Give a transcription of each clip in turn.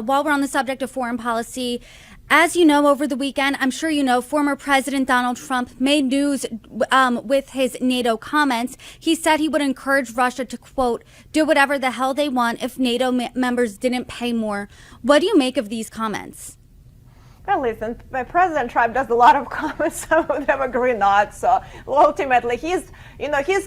while we're on the subject of foreign policy, as you know, over the weekend, I'm sure you know, former President Donald Trump made news with his NATO comments. He said he would encourage Russia to, quote, do whatever the hell they want if NATO members didn't pay more. What do you make of these comments? Well, listen, President Trump does a lot of comments, some of them agree not. So ultimately, he's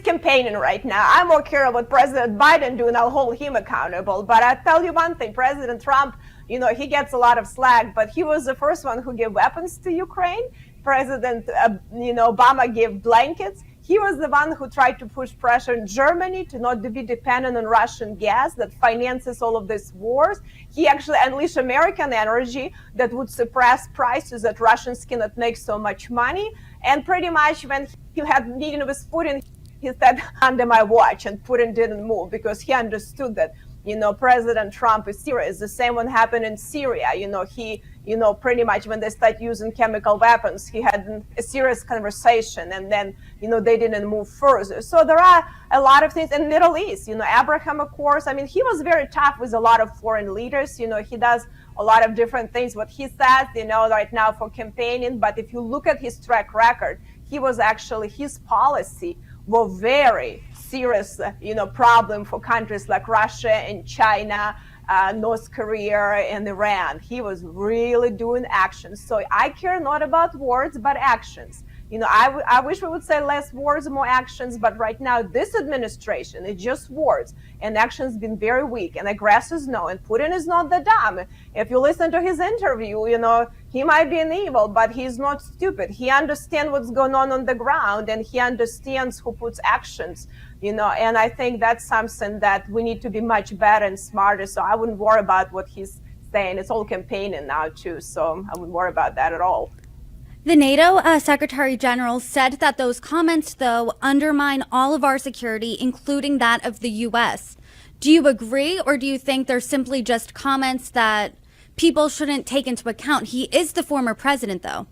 campaigning right now. I'm more curious what President Biden doing. I'll hold him accountable. But I tell you one thing, President Trump, he gets a lot of slack, but he was the first one who gave weapons to Ukraine. President, Obama gave blankets. He was the one who tried to push pressure on Germany to not be dependent on Russian gas that finances all of these wars. He actually unleashed American energy that would suppress prices that Russians cannot make so much money. And pretty much when he had meeting with Putin, he said, under my watch, and Putin didn't move because he understood that, President Trump is serious. The same one happened in Syria. He pretty much when they start using chemical weapons, he had a serious conversation, and then, they didn't move further. So there are a lot of things in Middle East. Abraham, of course, he was very tough with a lot of foreign leaders. He does a lot of different things, what he says, right now for campaigning. But if you look at his track record, his policy were very serious, problem for countries like Russia and China, North Korea and Iran. He was really doing actions. So I care not about words, but actions. I wish we would say less words, more actions, but right now this administration is just words, and actions been very weak, and aggressors know, and Putin is not the dumb. If you listen to his interview, he might be an evil, but he's not stupid. He understands what's going on the ground, and he understands who puts actions, and I think that's something that we need to be much better and smarter. So I wouldn't worry about what he's saying. It's all campaigning now too, so I wouldn't worry about that at all. The NATO Secretary General said that those comments, though, undermine all of our security, including that of the U.S. Do you agree, or do you think they're simply just comments that people shouldn't take into account? He is the former president, though.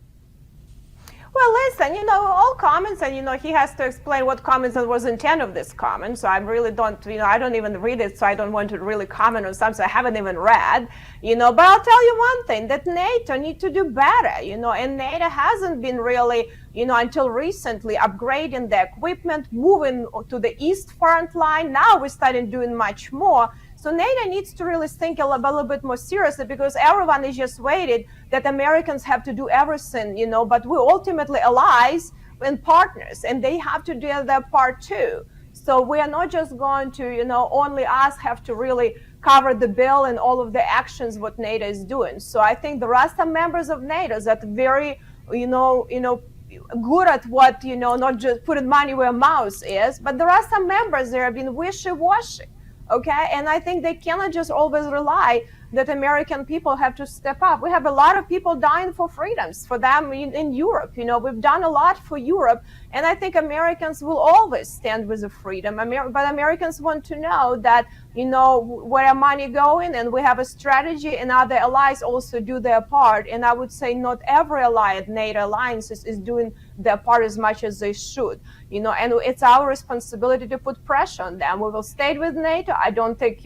Well, listen, all comments, and, he has to explain what comments was the intent of this comment. So I really don't, I don't even read it, so I don't want to really comment on something I haven't even read, But I'll tell you one thing, that NATO need to do better, and NATO hasn't been really, until recently upgrading the equipment, moving to the East front line. Now we're starting doing much more. So NATO needs to really think a little bit more seriously, because everyone is just waiting that Americans have to do everything, but we're ultimately allies and partners, and they have to do their part too. So we are not just going to, only us have to really cover the bill and all of the actions what NATO is doing. So I think there are some members of NATO that very, good at what, not just putting money where mouth is, but there are some members that have been wishy-washy. Okay, and I think they cannot just always rely that American people have to step up. We have a lot of people dying for freedoms for them in Europe. We've done a lot for Europe, and I think Americans will always stand with the freedom. But Americans want to know that, where money going, and we have a strategy, and other allies also do their part. And I would say not every allied NATO alliances is doing their part as much as they should. And it's our responsibility to put pressure on them. We will stay with NATO. I don't think,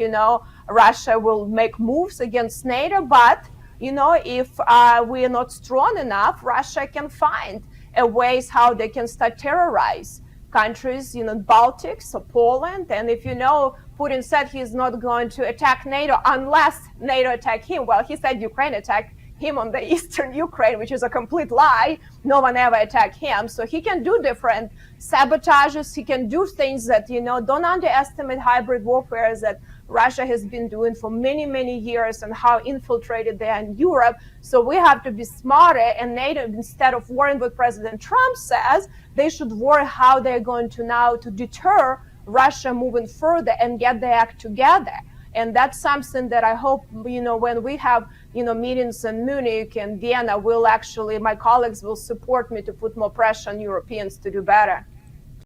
Russia will make moves against NATO, but, if we are not strong enough, Russia can find ways how they can start terrorize countries, Baltics or Poland. And if Putin said he's not going to attack NATO unless NATO attack him. Well, he said Ukraine attacked him on the eastern Ukraine, which is a complete lie. No one ever attacked him. So he can do different sabotages. He can do things that, don't underestimate hybrid warfare that Russia has been doing for many, many years, and how infiltrated they are in Europe. So we have to be smarter, and NATO, instead of worrying what President Trump says, they should worry how they're going to now to deter Russia moving further and get their act together. And that's something that I hope, when we have, meetings in Munich and Vienna, my colleagues will support me to put more pressure on Europeans to do better.